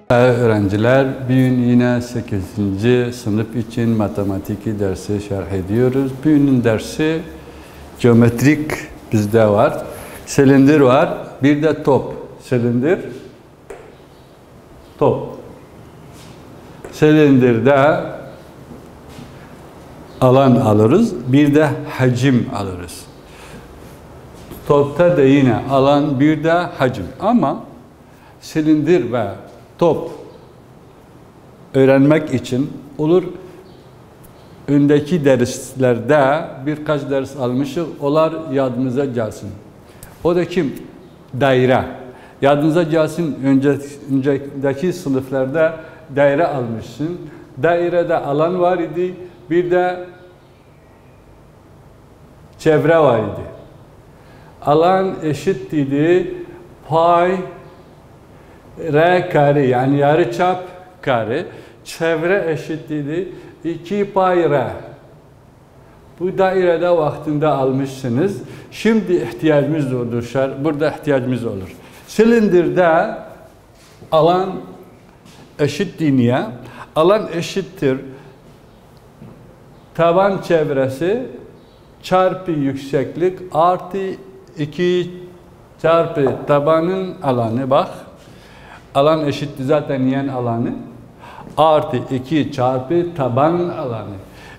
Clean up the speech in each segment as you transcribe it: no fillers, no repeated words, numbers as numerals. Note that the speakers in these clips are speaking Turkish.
Öğrenciler, bugün yine 8. sınıf için matematik dersi şerh ediyoruz. Bugünün dersi geometrik bizde var. Silindir var, bir de top. Silindir, top. Silindirde alan alırız, bir de hacim alırız. Topta da yine alan, bir de hacim. Ama silindir ve top öğrenmek için olur. Öndeki derslerde birkaç ders almışız. Onlar yadımıza gelsin. O da kim? Daire. Yadınıza gelsin. Önceki sınıflarda daire almışsın. Dairede alan var idi. Bir de çevre var idi. Alan eşit idi. Pay R kare, yani yarıçap kare. Çevre eşit idi. 2 pay R. Bu dairede vaktinde almışsınız. Şimdi ihtiyacımız olur. Burada ihtiyacımız olur. Silindirde alan eşittir niye? Alan eşittir taban çevresi çarpı yükseklik artı 2 çarpı tabanın alanı. Bak. Alan eşittir zaten yen alanı. Artı 2 çarpı taban alanı.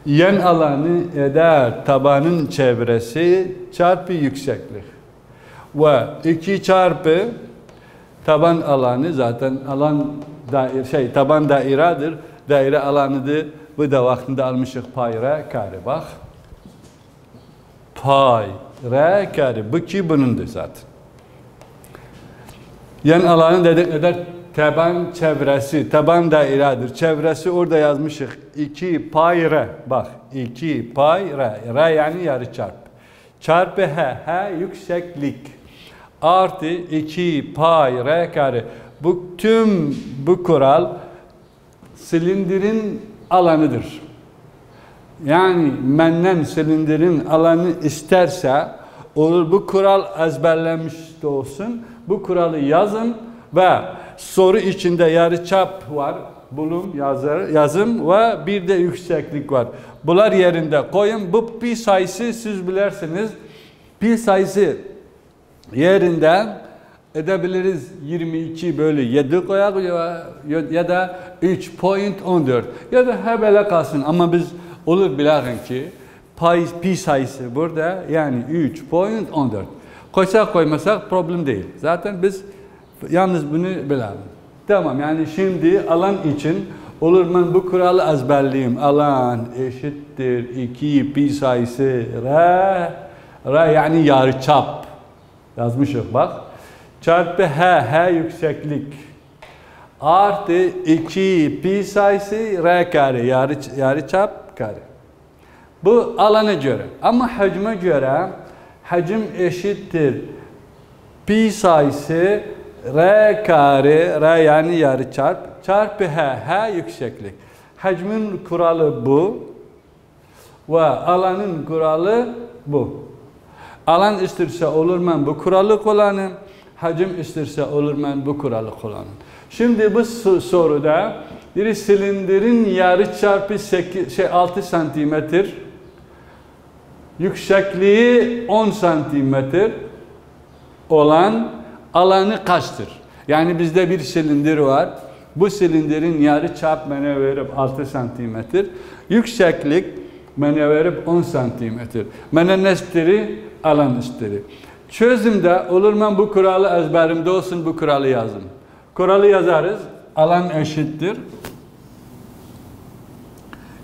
Yen alanı eder tabanın çevresi çarpı yükseklik. Ve 2 çarpı taban alanı, zaten alan taban dairedir. Daire alanıdır. Bu da vaktinde almışık pay r kare. Bak. Pay r kare. Bu ki bunundur zaten. Yen alanı dedik eder taban çevresi. Taban dairedir. Çevresi orada yazmışık. 2 pay r. Bak. 2 pay r. R yani yarıçap. Çarpı h. H yükseklik. Artı 2 pay r kare. Bu kural silindirin alanıdır. Yani benden silindirin alanı isterse olur, bu kural ezberlenmiş de olsun. Bu kuralı yazın ve soru içinde yarıçap var. Bulun, yazın ve bir de yükseklik var. Bunlar yerinde koyun. Bu pi sayısı siz bilirsiniz. Pi sayısı yerinde edebiliriz 22 bölü 7 koyak ya da 3.14 ya da hebele kalsın, ama biz olur bilelim ki pi sayısı burada yani 3.14. Koysak koymasak problem değil. Zaten biz yalnız bunu bilelim. Tamam, yani şimdi alan için olur ben bu kuralı ezberleyeyim. Alan eşittir 2 pi sayısı r yani yarıçap. Yazmışım bak. Çarpı h yükseklik. Artı 2 pi sayısı r kare yarıçap kare. Bu alana göre. Ama hacme göre hacim eşittir pi sayısı r kare, r yani yarıçap çarpı h yükseklik. Hacmin kuralı bu ve alanın kuralı bu. Alan isterse olur ben bu kuralı kullanayım. Hacim isterse olur ben bu kuralı kullanayım. Şimdi bu soruda bir silindirin yarıçapı 6 santimetre, yüksekliği 10 santimetre olan alanı kaçtır? Yani bizde bir silindir var. Bu silindirin yarıçap bana verip 6 santimetre, yükseklik bana verip 10 santimetre. Bana ne istiri? Alan istiri. Çözümde olur ben bu kuralı ezberimde olsun, bu kuralı yazın. Kuralı yazarız. Alan eşittir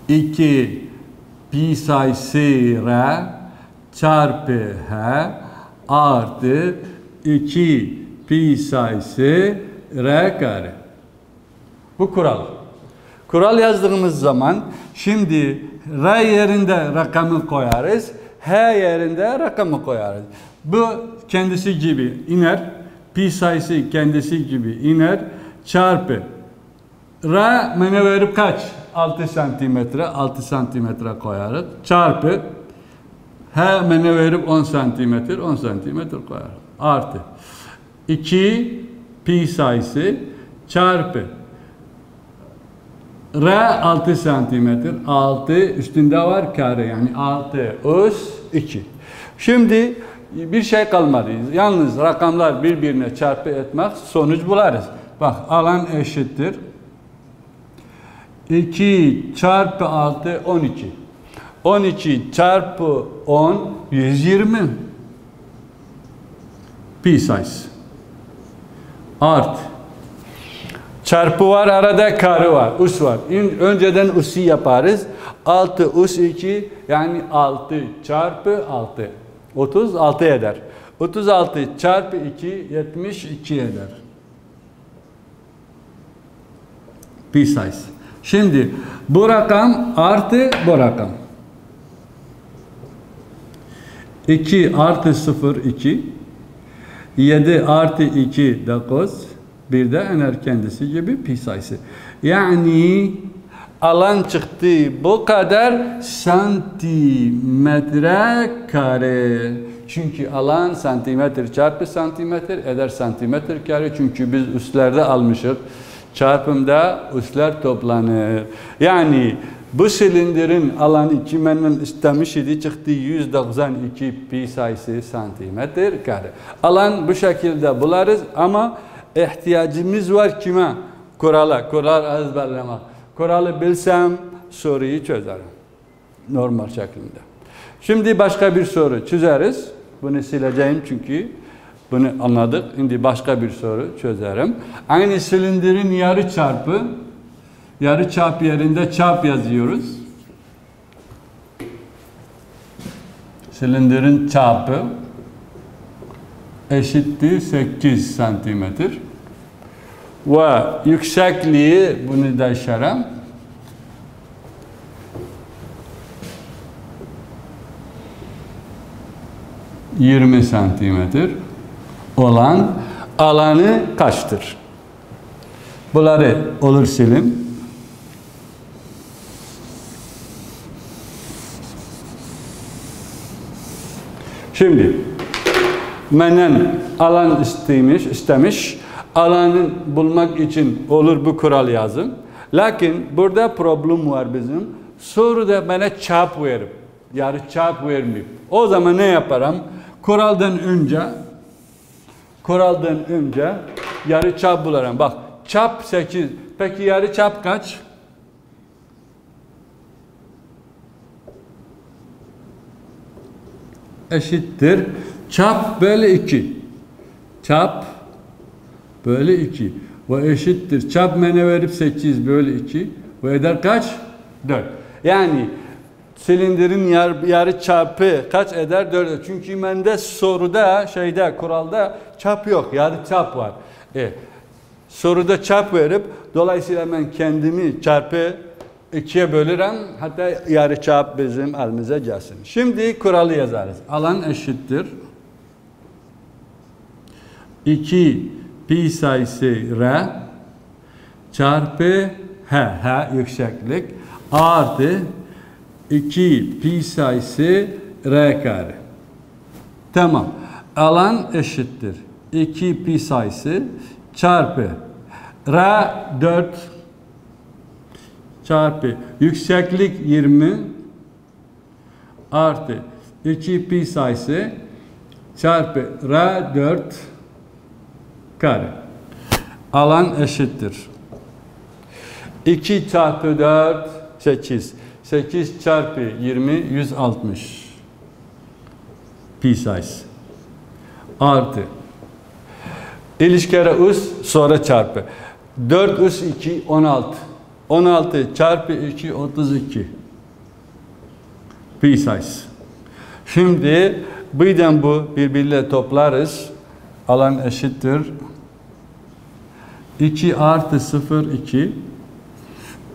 2 pi sayısı r çarpı h artı 2 pi sayısı r kare. Bu kural. Kural yazdığımız zaman şimdi r yerinde rakamı koyarız, h yerinde rakamı koyarız. Bu kendisi gibi iner, pi sayısı kendisi gibi iner, çarpı r bana verip kaç? 6 santimetre koyarız, çarpı h bana verip 10 santimetre koyarız, artı 2 pi sayısı çarpı R 6 santimetre. 6 üstünde var kare, yani 6 üs 2. Şimdi bir şey kalmadı. Yalnız rakamlar birbirine çarpı etmek, sonuç bularız. Bak, alan eşittir 2 çarpı 6 12. 12 çarpı 10 120. Pi sayısı. Art. Çarpı var, arada kare var, us var. Önceden us'u yaparız. 6 us 2, yani 6 çarpı 6. 36 eder. 36 çarpı 2 72 eder. Pi sayısı. Şimdi bu rakam artı bu rakam. 2 artı 0 2. 7 artı 2 9. Bir de ener kendisi gibi pi sayısı. Yani alan çıktı bu kadar santimetre kare. Çünkü alan santimetre çarpı santimetre eder santimetre kare. Çünkü biz üstlerde almışız. Çarpımda üsler toplanır. Yani bu silindirin alanı kimenden istemiş idi, çıktı 192 pi sayısı santimetre kare. Alan bu şekilde bularız ama ihtiyacımız var kime? Kurala. Kural ezberlemek. Kuralı bilsem soruyu çözerim. Normal şeklinde. Şimdi başka bir soru çözeriz. Bunu sileceğim çünkü bunu anladık. Şimdi başka bir soru çözerim. Aynı silindirin yarı çarpı yerinde çarp yazıyoruz. Silindirin çarpı eşittir 8 santimetre. Ve yüksekliği, bunu da işaret. ...20 santimetre olan alanı kaçtır? Bunları olur silim. Şimdi benden alan istemiş. Alanı bulmak için olur bu kural yazım. Lakin burada problem var bizim. Soruda bana çarp verip, yarı çarp vermeyip. O zaman ne yaparım? Kuraldan önce yarı çarp bularım. Bak, çarp 8. Peki yarı çarp kaç? Eşittir. Çarp bölü 2. Çarp bölü 2. Ve eşittir. Çarp bana verip 8 bölü 2. Ve eder kaç? 4. Yani silindirin yarı çarpı kaç eder? 4. Çünkü bende soruda, kuralda çarp yok. Yarı çarp var. Soruda çarp verip, dolayısıyla ben kendimi çarpı 2'ye bölürüm. Hatta yarı çarp bizim elimize gelsin. Şimdi kuralı yazarız. Alan eşittir 2 pi sayısı r çarpı h yükseklik artı 2 pi sayısı r kare. Tamam. Alan eşittir 2 pi sayısı çarpı r 4 çarpı yükseklik 20 artı 2 pi sayısı çarpı r 4 kare. Alan eşittir 2 çarpı 4 8. 8 çarpı 20 160 pi sayısı artı ilişkere us sonra çarpı 4 us 2 16. 16 çarpı 2 32 pi sayısı. Şimdi birden bu birbiriyle toplarız. Alan eşittir 2 artı 0 2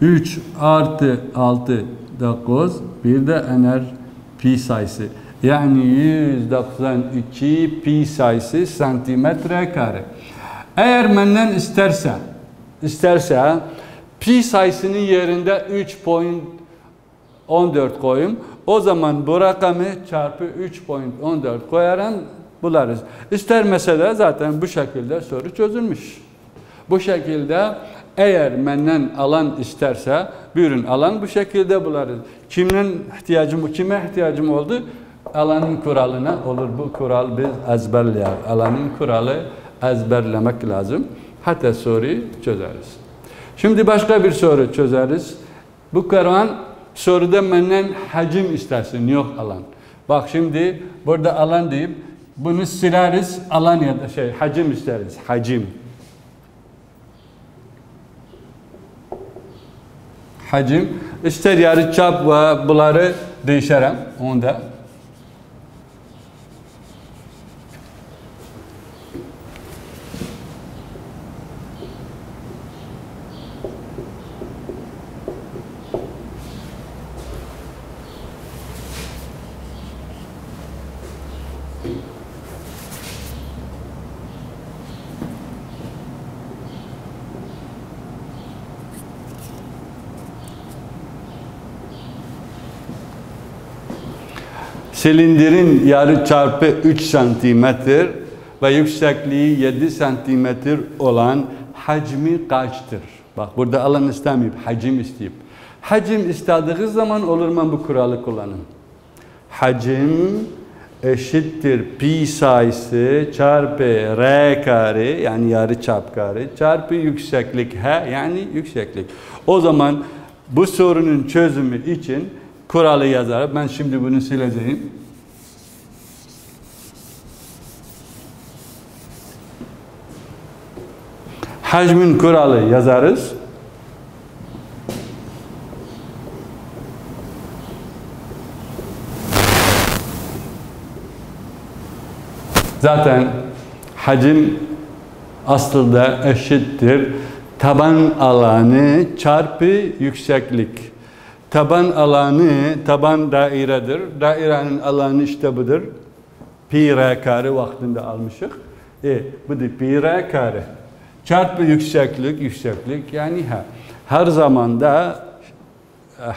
3 artı 6 9 bir de ener pi sayısı. Yani 192 pi sayısı santimetre kare. Eğer benden isterse pi sayısının yerinde 3.14 koyayım. O zaman bu rakamı çarpı 3.14 koyarak bularız. İstermese de zaten bu şekilde soru çözülmüş. Bu şekilde Eğer benden alan isterse buyurun alan bu şekilde bularız. Kime ihtiyacım oldu? Alanın kuralına olur. Bu kural biz ezberleyer. Alanın kuralı ezberlemek lazım. Hatta soruyu çözeriz. Şimdi başka bir soru çözeriz. Bu Kur'an soruda benden hacim istersin. Yok alan. Bak şimdi burada alan deyip bunu sileriz. Alan ya da hacim isteriz. Hacim. Hacim. İster yarıçap ve bunları değişerim. Onda. Silindirin yarı çarpı 3 santimetre ve yüksekliği 7 santimetre olan hacmi kaçtır? Bak burada alan istemeyip hacim isteyip. Hacim istediği zaman olur mu bu kuralı kullanın. Hacim eşittir pi sayısı çarpı r kare yani yarı çap kare çarpı yükseklik h yani yükseklik. O zaman bu sorunun çözümü için kuralı yazarım. Ben şimdi bunu sileceğim. Hacmin kuralı yazarız. Zaten hacim aslında eşittir taban alanı çarpı yükseklik. Taban alanı, taban dairedir. Dairenin alanı işte budur. Pi r kare vaktinde almışık. Bu da pi r kare. Çarpı yükseklik yani her zamanda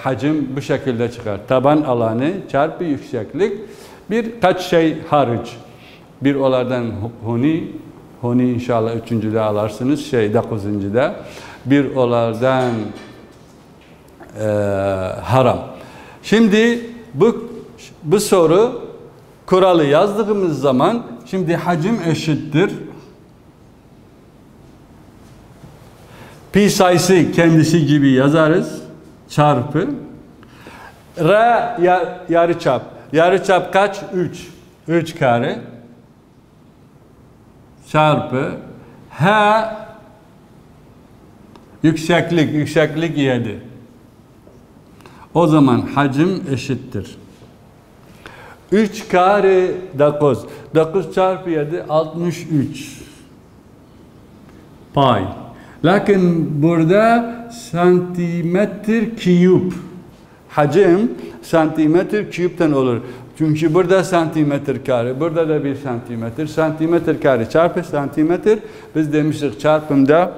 hacim bu şekilde çıkar. Taban alanı çarpı yükseklik. Birkaç şey hariç. Bir olardan huni inşallah 3.'de alarsınız. 9.'da. Bir olardan haram. Şimdi bu soru kuralı yazdığımız zaman şimdi hacim eşittir. Pi sayısı kendisi gibi yazarız. Çarpı. R yarıçap. Yarıçap kaç? 3. 3 kare. Çarpı. H yükseklik 7. O zaman hacim eşittir. 3 kare 9. 9 çarpı 7 63. Pay. Lakin burada santimetre küp. Hacim santimetre küpten olur. Çünkü burada santimetre kare, burada da bir santimetre. Santimetre kare çarpı santimetre. Biz demiştik çarpımda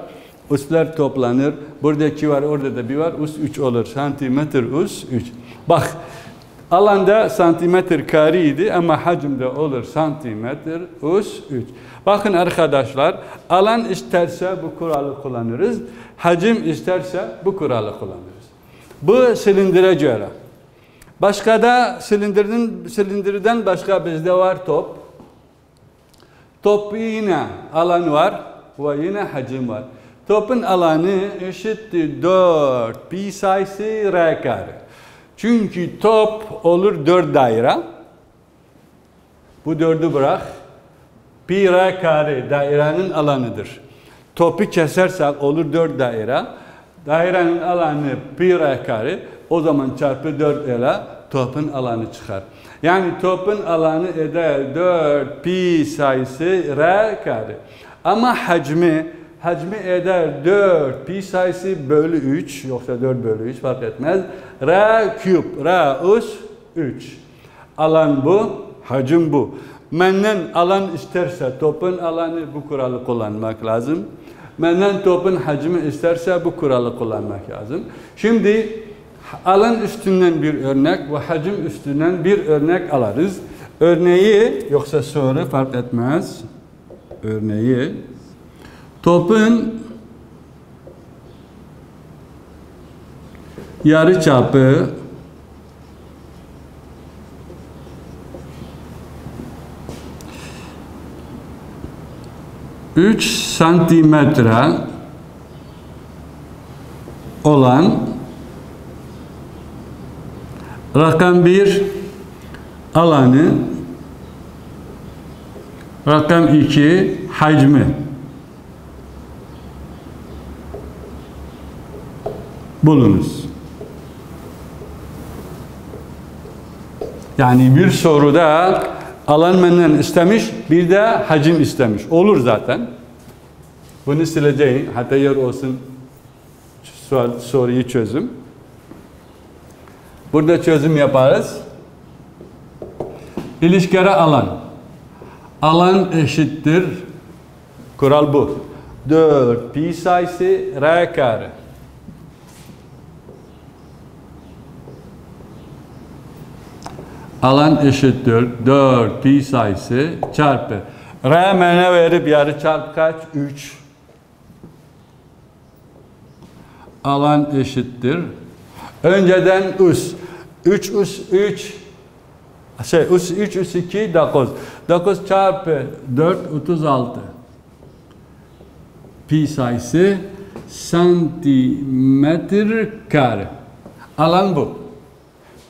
üsler toplanır. Burada 2 var, orada da bir var. Üs 3 olur. Santimetre üs 3. Bak alanda santimetre kareydi ama hacimde olur santimetre üs 3. Bakın arkadaşlar alan isterse bu kuralı kullanırız. Hacim isterse bu kuralı kullanırız. Bu silindire göre. Başka da silindirden başka bizde var top. Top yine alan var ve yine hacim var. Topun alanı eşittir 4 pi sayısı r kare. Çünkü top olur 4 daire. Bu 4'ü bırak. Pi r kare dairenin alanıdır. Topu kesersek olur 4 daire. Dairenin alanı pi r kare. O zaman çarpı 4 ile topun alanı çıkar. Yani topun alanı eder 4 pi sayısı r kare. Ama hacmi eder 4 pi sayısı bölü 3 yoksa 4 bölü 3 fark etmez. R küp, R üs 3. Alan bu, hacim bu. Benden alan isterse topun alanı bu kuralı kullanmak lazım. Benden topun hacmi isterse bu kuralı kullanmak lazım. Şimdi alan üstünden bir örnek ve hacim üstünden bir örnek alırız. Örneği yoksa soru fark etmez. Örneği topun yarıçapı 3 santimetre olan rakam 1 alanı, rakam 2 hacmi bulunuz. Yani bir soruda alan benden istemiş, bir de hacim istemiş. Olur zaten. Bunu sileceğim. Hatta yer olsun soruyu çözüm. Burada çözüm yaparız. İlişkili alan. Alan eşittir. Kural bu. 4 pi sayısı r kare. Alan eşittir 4 pi sayısı çarpı. R mene verip yarı çarpı kaç? 3. Alan eşittir. Önceden us. 3 us 3. Us 3 us 2 9. 9 çarpı 4 36. Pi sayısı santimetre kare. Alan bu.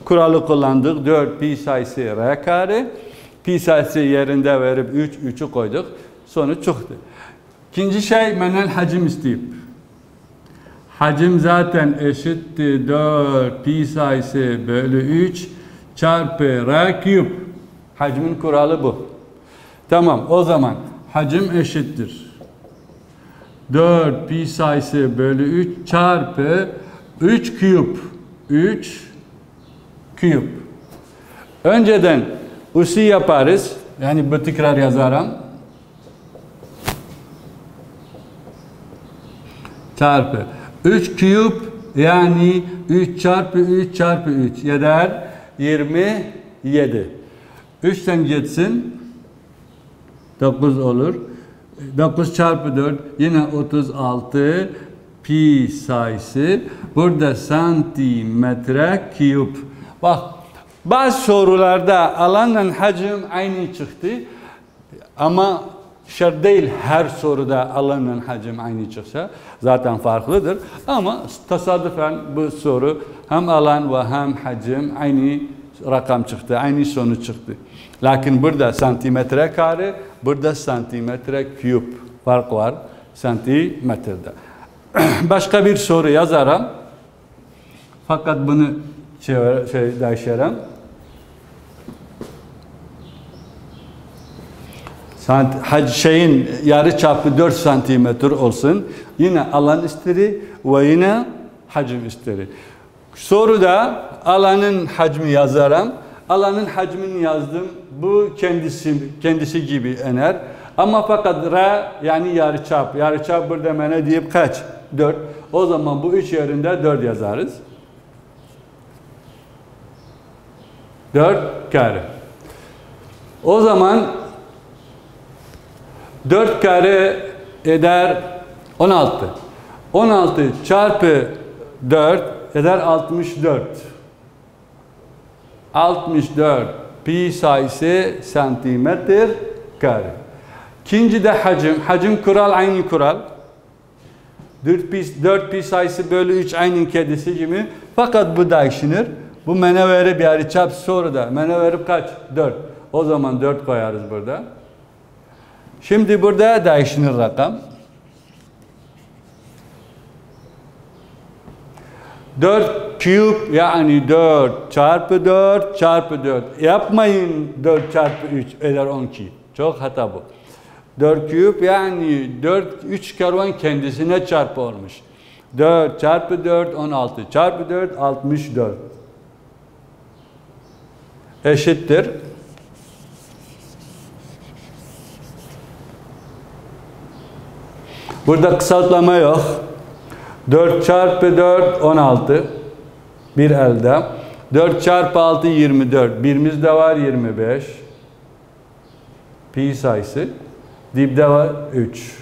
Kuralı kullandık. 4 pi sayısı r kare. Pi sayısı yerinde verip 3'ü koyduk. Sonuç çıktı. İkinci şey benden hacim isteyip. Hacim zaten eşittir 4 pi sayısı bölü 3 çarpı r küp. Hacmin kuralı bu. Tamam, o zaman hacim eşittir 4 pi sayısı bölü 3 çarpı 3 küp. 3 küp. Önceden usi yaparız. Yani bu tekrar yazarım. Çarpı 3 küp, yani 3 çarpı 3 çarpı 3 eder 27. 3'ten gitsin 9 olur. 9 çarpı 4 yine 36 pi sayısı. Burada santimetre küp. Bak, bazı sorularda alanla hacim aynı çıktı. Ama şart değil her soruda alanla hacim aynı çıksa. Zaten farklıdır. Ama tesadüfen bu soru hem alan ve hem hacim aynı rakam çıktı. Aynı sonuç çıktı. Lakin burada santimetre kare, burada santimetre küp. Fark var santimetrede. Başka bir soru yazarım. Fakat bunu değiştirem. Şeyin yarı çapı 4 santimetre olsun. Yine alan istiri ve yine hacim istiri. Soruda alanın hacmi yazarım. Alanın hacmini yazdım. Bu kendisi gibi ener. Ama fakat R yani yarıçap. Yarıçap burada mene deyip kaç? 4. O zaman bu 3 yerinde 4 yazarız. 4 kare. O zaman 4 kare eder 16. 16 çarpı 4 eder 64. 64 pi sayısı santimetre kare. İkinci de hacim. Hacim kural aynı kural. 4 pi sayısı bölü 3 aynı kedisi gibi. Fakat bu değişir. Bu mene verip yarıçap soruda. Mene verip kaç? 4. O zaman 4 koyarız burada. Şimdi burada değişir rakam. 4 küp yani 4 çarpı 4 çarpı 4. Yapmayın 4 çarpı 3 eder 12. Çok hata bu. 4 küp yani 3 kervan kendisine çarpı olmuş. 4 çarpı 4 16 çarpı 4 64. Eşittir. Burada kısaltma yok. 4 çarpı 4 16. Bir elde. 4 çarpı 6 24. Birimizde var 25. Pi sayısı. Dipte var 3.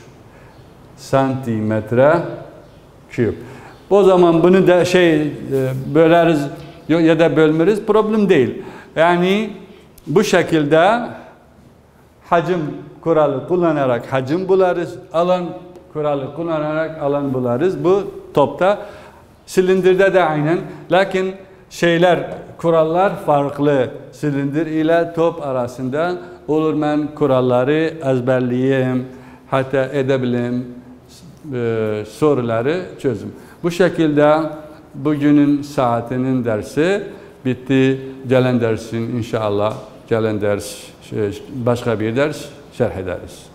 Santimetre küp. O zaman bunu da böleriz ya da bölmeriz, problem değil. Yani bu şekilde hacim kuralı kullanarak hacim bularız, alan kuralı kullanarak alan bularız. Bu topta, silindirde de aynen. Lakin kurallar farklı. Silindir ile top arasında olur, ben kuralları ezberleyeyim, hatta edebilirim, soruları çözüm. Bu şekilde bugünün saatinin dersi bitti. Gelen dersin inşallah, gelen ders başka bir ders şerh ederiz.